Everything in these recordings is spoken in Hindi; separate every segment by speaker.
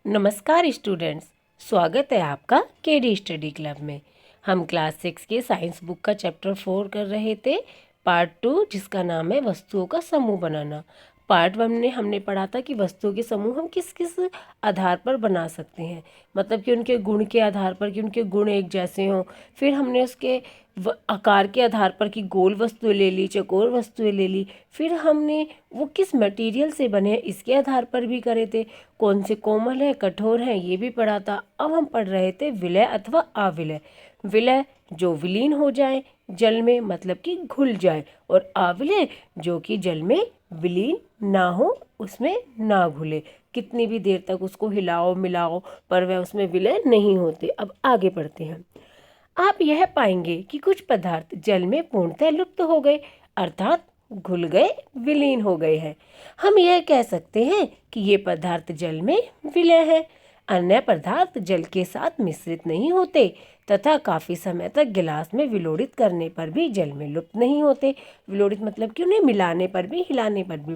Speaker 1: नमस्कार स्टूडेंट्स, स्वागत है आपका केडी स्टडी क्लब में। हम क्लास 6 के साइंस बुक का चैप्टर 4 कर रहे थे, पार्ट 2, जिसका नाम है वस्तुओं का समूह बनाना। पार्ट 1 में हमने पढ़ा था कि वस्तुओं के समूह हम किस किस आधार पर बना सकते हैं, मतलब कि उनके गुण के आधार पर, कि उनके गुण एक जैसे हों। फिर हमने उसके आकार के आधार पर कि गोल वस्तुएं ले ली, चौकोर वस्तुएं ले ली। फिर हमने वो किस मटेरियल से बने हैं इसके आधार पर भी करे थे, कौन से कोमल है कठोर है ये भी पढ़ा था। अब हम पढ़ रहे थे विलय अथवा अविलय। विलय जो विलीन हो जाए जल में, मतलब कि घुल जाए, और अविलय जो कि जल में विलीन ना हो, उसमें ना घुले, कितनी भी देर तक उसको हिलाओ मिलाओ पर वह उसमें विलय नहीं होते। अब आगे बढ़ते हैं। आप यह पाएंगे कि कुछ पदार्थ जल में पूर्णतः लुप्त हो गए, अर्थात घुल गए, विलीन हो गए हैं। हम यह कह सकते हैं कि ये पदार्थ जल में विलय है। अन्य पदार्थ जल के साथ मिश्रित नहीं होते तथा काफ़ी समय तक गिलास में विलोड़ित करने पर भी जल में लुप्त नहीं होते। विलोड़ित मतलब कि उन्हें मिलाने पर भी, हिलाने पर भी।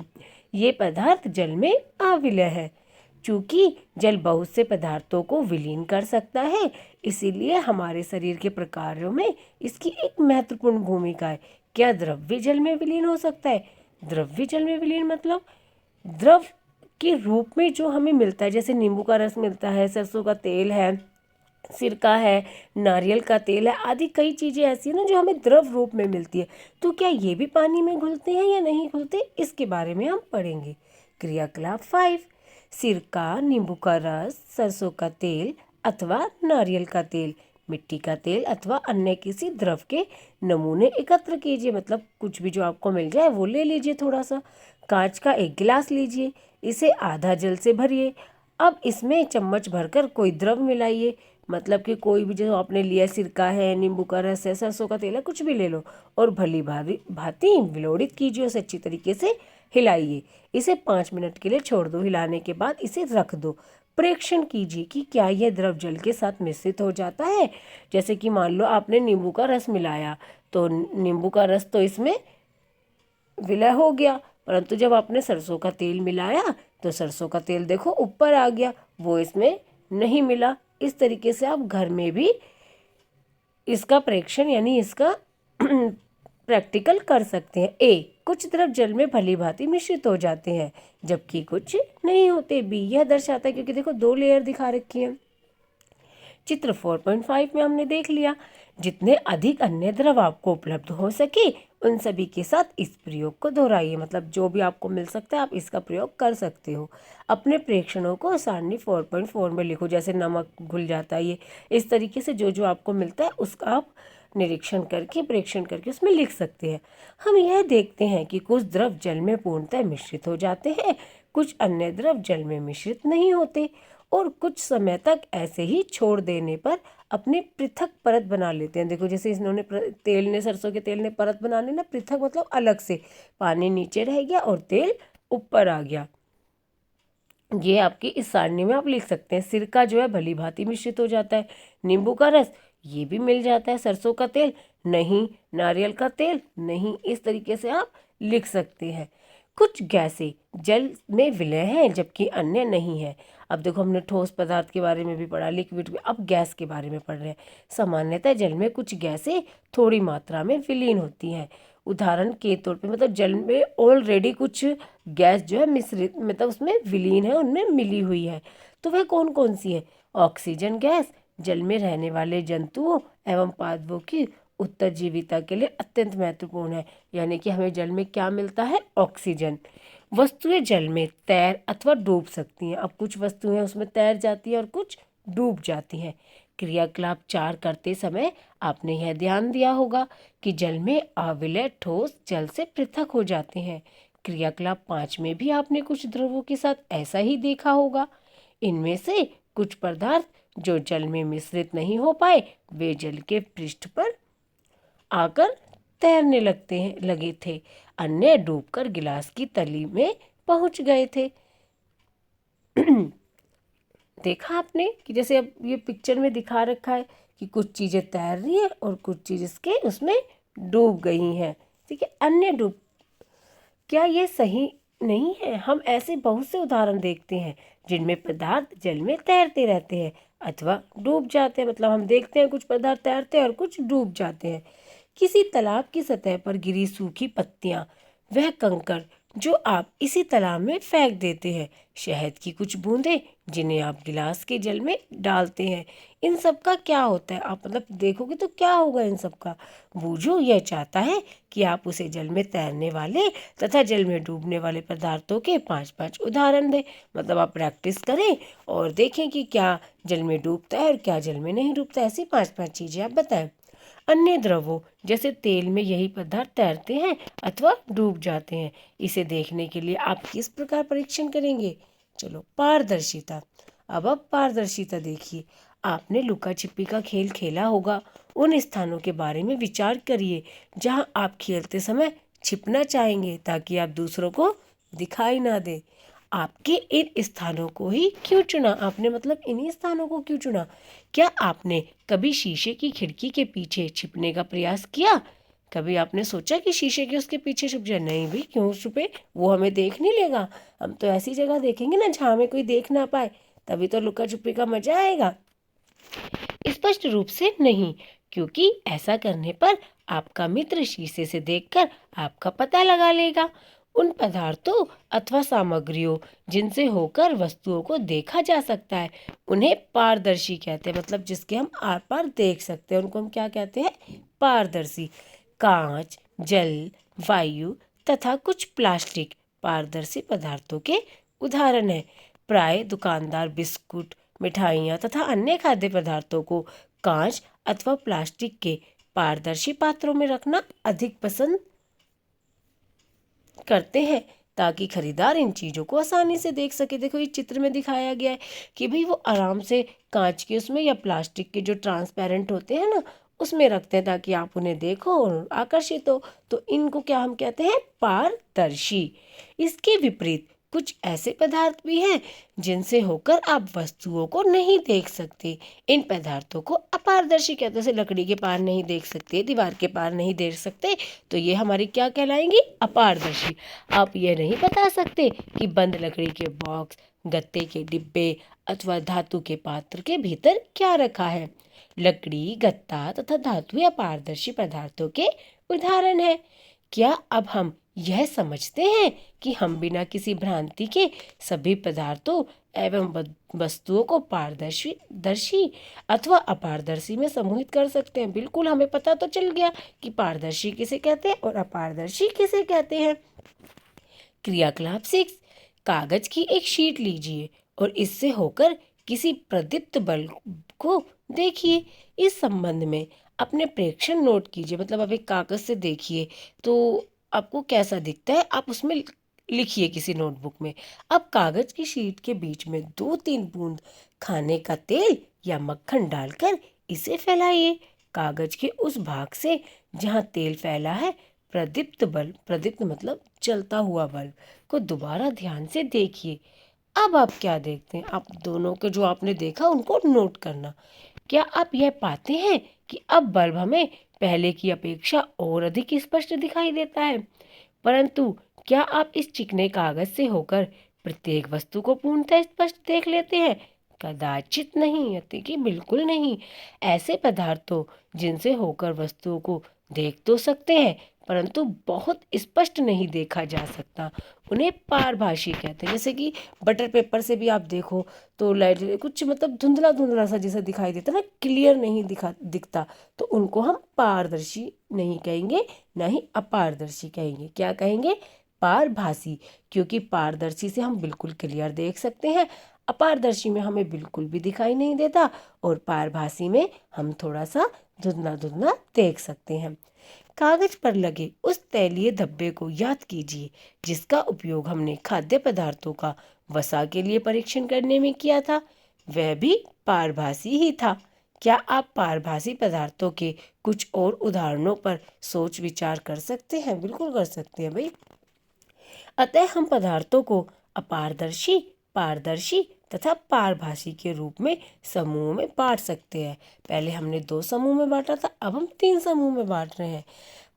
Speaker 1: ये पदार्थ जल में अविलय है। चूंकि जल बहुत से पदार्थों को विलीन कर सकता है, इसीलिए हमारे शरीर के प्रकारों में इसकी एक महत्वपूर्ण भूमिका है। क्या द्रव्य जल में विलीन हो सकता है? द्रव्य जल में विलीन मतलब द्रव के रूप में जो हमें मिलता है, जैसे नींबू का रस मिलता है, सरसों का तेल है, सिरका है, नारियल का तेल है, आदि कई चीज़ें ऐसी हैं ना जो हमें द्रव रूप में मिलती है। तो क्या ये भी पानी में घुलते हैं या नहीं घुलते, इसके बारे में हम पढ़ेंगे। क्रियाकलाप 5। सिरका, नींबू का रस, सरसों का तेल अथवा नारियल का तेल, मिट्टी का तेल अथवा अन्य किसी द्रव के नमूने एकत्र कीजिए, मतलब कुछ भी जो आपको मिल जाए वो ले लीजिए। थोड़ा सा कांच का एक गिलास लीजिए, इसे आधा जल से भरिए। अब इसमें चम्मच भरकर कोई द्रव मिलाइए, मतलब कि कोई भी जो आपने लिया, सिरका है, नींबू का रस है, सरसों का तेल है, कुछ भी ले लो, और भली भांति विलोड़ित कीजिए, उसे अच्छी तरीके से हिलाइए। इसे 5 मिनट के लिए छोड़ दो। हिलाने के बाद इसे रख दो। प्रेक्षण कीजिए कि क्या यह द्रव जल के साथ मिश्रित हो जाता है। जैसे कि मान लो आपने नींबू का रस मिलाया, तो नींबू का रस तो इसमें विलय हो गया, परंतु जब आपने सरसों का तेल मिलाया तो सरसों का तेल देखो ऊपर आ गया, वो इसमें नहीं मिला। इस तरीके से आप घर में भी इसका प्रेक्षण यानी इसका प्रैक्टिकल कर सकते हैं। ए, कुछ द्रव जल में भली भांति मिश्रित हो जाते हैं जबकि कुछ नहीं होते। बी, यह दर्शाता है, क्योंकि देखो 2 लेयर दिखा रखी है। चित्र 4.5 में हमने देख लिया, जितने अधिक अन्य द्रव आपको उपलब्ध हो सके उन सभी के साथ इस प्रयोग को दोहराइए, मतलब जो भी आपको मिल सकता है आप इसका प्रयोग कर सकते हो। अपने प्रेक्षणों को सारणी 4.4 में लिखो, जैसे नमक घुल जाता है, ये इस तरीके से जो जो आपको मिलता है उसका आप निरीक्षण करके, प्रेक्षण करके उसमें लिख सकते हैं। हम यह देखते हैं कि कुछ द्रव जल में पूर्णतः मिश्रित हो जाते हैं, कुछ अन्य द्रव जल में मिश्रित नहीं होते, और कुछ समय तक ऐसे ही छोड़ देने पर अपनी पृथक परत बना लेते हैं। देखो जैसे इन्होंने तेल ने, सरसों के तेल ने परत बनाने ना, पृथक मतलब अलग से, पानी नीचे रह गया और तेल ऊपर आ गया। ये आपकी इस सारणी में आप लिख सकते हैं। सिरका जो है भली भांति मिश्रित हो जाता है, नींबू का रस ये भी मिल जाता है, सरसों का तेल नहीं, नारियल का तेल नहीं, इस तरीके से आप लिख सकते हैं। कुछ गैसें जल में विलय हैं जबकि अन्य नहीं है। अब देखो हमने ठोस पदार्थ के बारे में भी पढ़ा, लिक्विड में, अब गैस के बारे में पढ़ रहे हैं। सामान्यतः जल में कुछ गैसें थोड़ी मात्रा में विलीन होती हैं। उदाहरण के तौर पे, मतलब जल में ऑलरेडी कुछ गैस जो है मिश्रित, मतलब उसमें विलीन है, उनमें मिली हुई है। तो वह कौन कौन सी है? ऑक्सीजन गैस जल में रहने वाले जंतुओं एवं पादपों की उत्तरजीविता के लिए अत्यंत महत्वपूर्ण है। यानी कि हमें जल में क्या मिलता है? ऑक्सीजन। वस्तुएं जल में तैर अथवा डूब सकती हैं। अब कुछ वस्तुएं उसमें तैर जाती हैं और कुछ डूब जाती हैं। क्रियाकलाप 4 करते समय आपने यह ध्यान दिया होगा कि जल में अविलय ठोस जल से पृथक हो जाते हैं। क्रियाकलाप 5 में भी आपने कुछ द्रवों के साथ ऐसा ही देखा होगा। इनमें से कुछ पदार्थ जो जल में मिश्रित नहीं हो पाए वे जल के पृष्ठ पर आकर तैरने लगे थे, अन्य डूबकर गिलास की तली में पहुंच गए थे। देखा आपने कि जैसे अब ये पिक्चर में दिखा रखा है कि कुछ चीज़ें तैर रही हैं और कुछ चीज़ इसके उसमें डूब गई हैं। ठीक है, अन्य डूब, क्या ये सही नहीं है। हम ऐसे बहुत से उदाहरण देखते हैं जिनमें पदार्थ जल में तैरते रहते हैं अथवा डूब जाते हैं। मतलब हम देखते हैं कुछ पदार्थ तैरते हैं और कुछ डूब जाते हैं। किसी तालाब की सतह पर गिरी सूखी पत्तियां, वह कंकड़ जो आप इसी तालाब में फेंक देते हैं, शहद की कुछ बूंदें जिन्हें आप गिलास के जल में डालते हैं, इन सब का क्या होता है? आप मतलब देखोगे तो क्या होगा इन सब का? बूझो यह चाहता है कि आप उसे जल में तैरने वाले तथा जल में डूबने वाले पदार्थों के 5-5 उदाहरण दें। मतलब आप प्रैक्टिस करें और देखें कि क्या जल में डूबता है और क्या जल में नहीं डूबता। ऐसी 5-5 चीज़ें आप बताएं। अन्य द्रवों जैसे तेल में यही पदार्थ तैरते हैं अथवा डूब जाते हैं। इसे देखने के लिए आप किस प्रकार परीक्षण करेंगे? चलो, पारदर्शिता। अब आप पारदर्शिता देखिए। आपने लुका छिपी का खेल खेला होगा। उन स्थानों के बारे में विचार करिए जहां आप खेलते समय छिपना चाहेंगे ताकि आप दूसरों को दिखाई ना दे। आपके इन स्थानों को ही क्यों चुना आपने? मतलब इन्हीं स्थानों को क्यों चुना? क्या आपने कभी शीशे की खिड़की के पीछे छिपने का प्रयास किया? कभी आपने सोचा कि शीशे के उसके पीछे छुप जाए? नहीं भी, क्यों छुपे? वो हमें देख नहीं लेगा। हम तो ऐसी जगह देखेंगे ना जहाँ हमें कोई देख ना पाए, तभी तो लुका छुपी का मजा आएगा। स्पष्ट रूप से नहीं, क्योंकि ऐसा करने पर आपका मित्र शीशे से देखकर आपका पता लगा लेगा। उन पदार्थों अथवा सामग्रियों जिनसे होकर वस्तुओं को देखा जा सकता है, उन्हें पारदर्शी कहते हैं। मतलब जिसके हम आर पार देख सकते हैं, उनको हम क्या कहते हैं? पारदर्शी। कांच, जल, वायु तथा कुछ प्लास्टिक पारदर्शी पदार्थों के उदाहरण हैं। प्राय दुकानदार बिस्कुट, मिठाइयाँ तथा अन्य खाद्य पदार्थों को कांच अथवा प्लास्टिक के पारदर्शी पात्रों में रखना अधिक पसंद करते हैं ताकि खरीदार इन चीज़ों को आसानी से देख सके। देखो ये चित्र में दिखाया गया है कि भाई वो आराम से कांच के उसमें या प्लास्टिक के जो ट्रांसपेरेंट होते हैं ना, उसमें रखते हैं ताकि आप उन्हें देखो और आकर्षित हो। तो इनको क्या हम कहते हैं? पारदर्शी। इसके विपरीत कुछ ऐसे पदार्थ भी हैं जिनसे होकर आप वस्तुओं को नहीं देख सकते। इन पदार्थों को अपारदर्शी कहते हैं। जैसे लकड़ी के पार नहीं देख सकते, दीवार के पार नहीं देख सकते, तो ये हमारी क्या कहलाएंगी? अपारदर्शी। आप ये नहीं बता सकते कि बंद लकड़ी के बॉक्स, गत्ते के डिब्बे अथवा धातु के पात्र के भीतर क्या रखा है। लकड़ी, गत्ता तथा धातु या पारदर्शी पदार्थों के उदाहरण है। क्या अब हम यह समझते हैं कि हम बिना किसी भ्रांति के सभी पदार्थों एवं वस्तुओं को पारदर्शी दर्शी अथवा अपारदर्शी में समूहित कर सकते हैं? बिल्कुल, हमें पता तो चल गया कि पारदर्शी किसे कहते हैं और अपारदर्शी किसे कहते हैं। क्रियाकलाप 6। कागज की एक शीट लीजिए और इससे होकर किसी प्रदीप्त बल्ब को देखिए। इस संबंध में अपने प्रेक्षण नोट कीजिए। मतलब अब एक कागज से देखिए तो आपको कैसा दिखता है, आप उसमें लिखिए किसी नोटबुक में। अब कागज की शीट के बीच में 2-3 बूंद खाने का तेल या मक्खन डालकर इसे फैलाइए। कागज के उस भाग से जहाँ तेल फैला है, प्रदीप्त बल्ब, प्रदीप्त मतलब चलता हुआ बल्ब, को दोबारा ध्यान से देखिए। अब आप क्या देखते हैं? आप दोनों के जो आपने देखा उनको नोट करना। क्या आप यह पाते हैं कि अब बल्ब हमें पहले की अपेक्षा और अधिक स्पष्ट दिखाई देता है? परंतु क्या आप इस चिकने कागज से होकर प्रत्येक वस्तु को पूर्णतः स्पष्ट देख लेते हैं? कदाचित नहीं, अति कि बिल्कुल नहीं। ऐसे पदार्थों जिनसे होकर वस्तुओं को देख तो सकते हैं परंतु बहुत स्पष्ट नहीं देखा जा सकता, उन्हें पारभासी कहते हैं। जैसे कि बटर पेपर से भी आप देखो तो लाइट कुछ मतलब धुंधला धुंधला सा जैसा दिखाई देता ना, क्लियर नहीं दिखता, तो उनको हम पारदर्शी नहीं कहेंगे, ना ही अपारदर्शी कहेंगे। क्या कहेंगे? पारभासी। क्योंकि पारदर्शी से हम बिल्कुल क्लियर देख सकते हैं, अपारदर्शी में हमें बिल्कुल भी दिखाई नहीं देता और पारभासी में हम थोड़ा सा धुंधला धुंधला देख सकते हैं। कागज पर लगे उस तैलीय धब्बे को याद कीजिए जिसका उपयोग हमने खाद्य पदार्थों का वसा के लिए परीक्षण करने में किया था। वह भी पारभासी ही था। क्या आप पारभासी पदार्थों के कुछ और उदाहरणों पर सोच विचार कर सकते हैं? बिल्कुल कर सकते हैं भाई। अतः हम पदार्थों को अपारदर्शी, पारदर्शी तथा पारभासी के रूप में समूहों में बांट सकते हैं। पहले हमने 2 समूह में बांटा था, अब हम 3 समूह में बांट रहे हैं।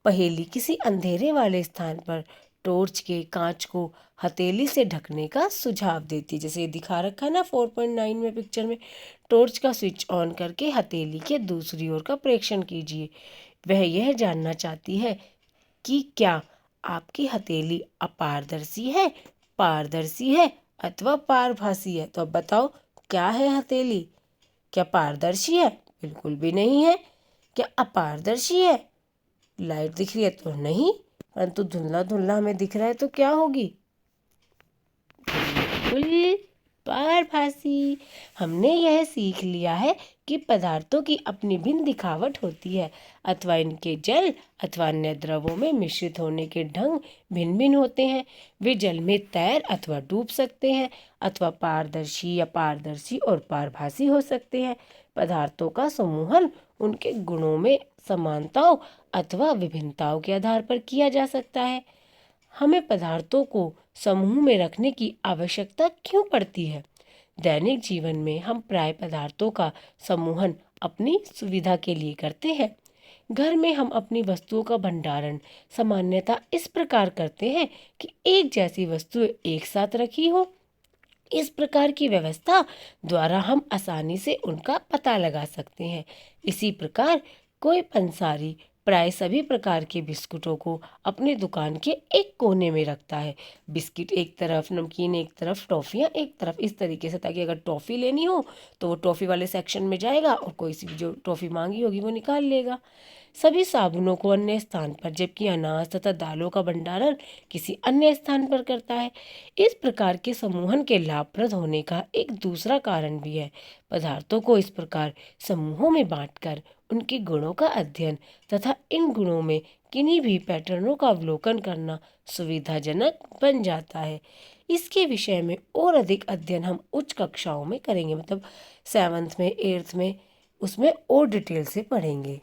Speaker 1: पहेली। किसी अंधेरे वाले स्थान पर टॉर्च के कांच को हथेली से ढकने का सुझाव देती है। जैसे ये दिखा रखा है ना 4.9 में पिक्चर में, टॉर्च का स्विच ऑन करके हथेली के दूसरी ओर का प्रेक्षण कीजिए। वह यह जानना चाहती है कि क्या आपकी हथेली अपारदर्शी है, पारदर्शी है अथवा पारभासी है। तो अब बताओ क्या है हथेली? क्या पारदर्शी है? बिल्कुल भी नहीं है। क्या अपारदर्शी है? लाइट दिख रही है तो नहीं, परंतु धुंधला धुंधला हमें दिख रहा है तो क्या होगी? बिल्कुल पारभासी। हमने यह सीख लिया है कि पदार्थों की अपनी भिन्न दिखावट होती है, अथवा इनके जल अथवा अन्य द्रवों में मिश्रित होने के ढंग भिन्न भिन्न होते हैं। वे जल में तैर अथवा डूब सकते हैं, अथवा पारदर्शी या पारदर्शी और पारभासी हो सकते हैं। पदार्थों का समूहन उनके गुणों में समानताओं अथवा विभिन्नताओं के आधार पर किया जा सकता है। हमें पदार्थों को समूह में रखने की आवश्यकता क्यों पड़ती है? दैनिक जीवन में हम प्राय पदार्थों का समूहन अपनी सुविधा के लिए करते हैं। घर में हम अपनी वस्तुओं का भंडारण सामान्यतः इस प्रकार करते हैं कि एक जैसी वस्तुएं एक साथ रखी हो। इस प्रकार की व्यवस्था द्वारा हम आसानी से उनका पता लगा सकते हैं। इसी प्रकार कोई पंसारी प्राय सभी प्रकार के बिस्कुटों को अपनी दुकान के एक कोने में रखता है। बिस्किट एक तरफ, नमकीन एक तरफ, टॉफ़ियाँ एक तरफ, इस तरीके से, ताकि अगर टॉफ़ी लेनी हो तो वो टॉफ़ी वाले सेक्शन में जाएगा और कोई सी भी जो टॉफ़ी मांगी होगी वो निकाल लेगा। सभी साबुनों को अन्य स्थान पर, जबकि अनाज तथा दालों का भंडारण किसी अन्य स्थान पर करता है। इस प्रकार के समूहन के लाभप्रद होने का एक दूसरा कारण भी है। पदार्थों को इस प्रकार समूहों में बांटकर उनके गुणों का अध्ययन तथा इन गुणों में किन्हीं भी पैटर्नों का अवलोकन करना सुविधाजनक बन जाता है। इसके विषय में और अधिक अध्ययन हम उच्च कक्षाओं में करेंगे, मतलब 7th में, 8th में, उसमें और डिटेल से पढ़ेंगे।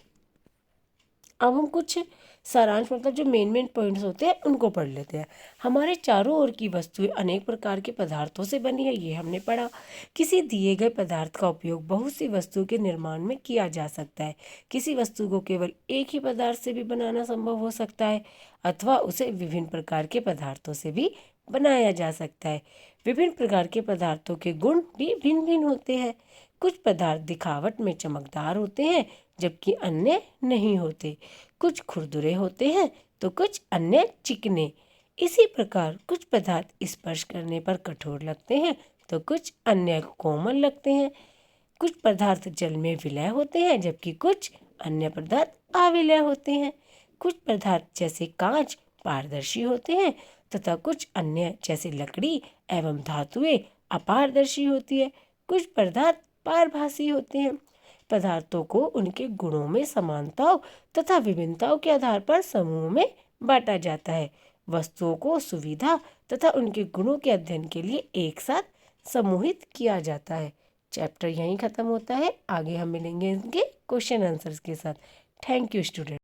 Speaker 1: अब हम कुछ सारांश, मतलब जो मेन पॉइंट्स होते हैं उनको पढ़ लेते हैं। हमारे चारों ओर की वस्तुएं अनेक प्रकार के पदार्थों से बनी है, ये हमने पढ़ा। किसी दिए गए पदार्थ का उपयोग बहुत सी वस्तुओं के निर्माण में किया जा सकता है। किसी वस्तु को केवल एक ही पदार्थ से भी बनाना संभव हो सकता है, अथवा उसे विभिन्न प्रकार के पदार्थों से भी बनाया जा सकता है। विभिन्न प्रकार के पदार्थों के गुण भी भिन्न भिन्न होते हैं। कुछ पदार्थ दिखावट में चमकदार होते हैं, जबकि अन्य नहीं होते। कुछ खुरदुरे होते हैं तो कुछ अन्य चिकने। इसी प्रकार कुछ पदार्थ स्पर्श करने पर कठोर लगते हैं तो कुछ अन्य कोमल लगते हैं। कुछ पदार्थ जल में विलय होते हैं, जबकि कुछ अन्य पदार्थ अविलय होते हैं। कुछ पदार्थ जैसे कांच पारदर्शी होते हैं तथा कुछ अन्य जैसे लकड़ी एवं धातुएं अपारदर्शी होती है। कुछ पदार्थ पारभासी होते हैं। पदार्थों को उनके गुणों में समानताओं तथा विभिन्नताओं के आधार पर समूह में बांटा जाता है। वस्तुओं को सुविधा तथा उनके गुणों के अध्ययन के लिए एक साथ समूहित किया जाता है। चैप्टर यहीं खत्म होता है। आगे हम मिलेंगे इनके क्वेश्चन आंसर्स के साथ। Thank you student.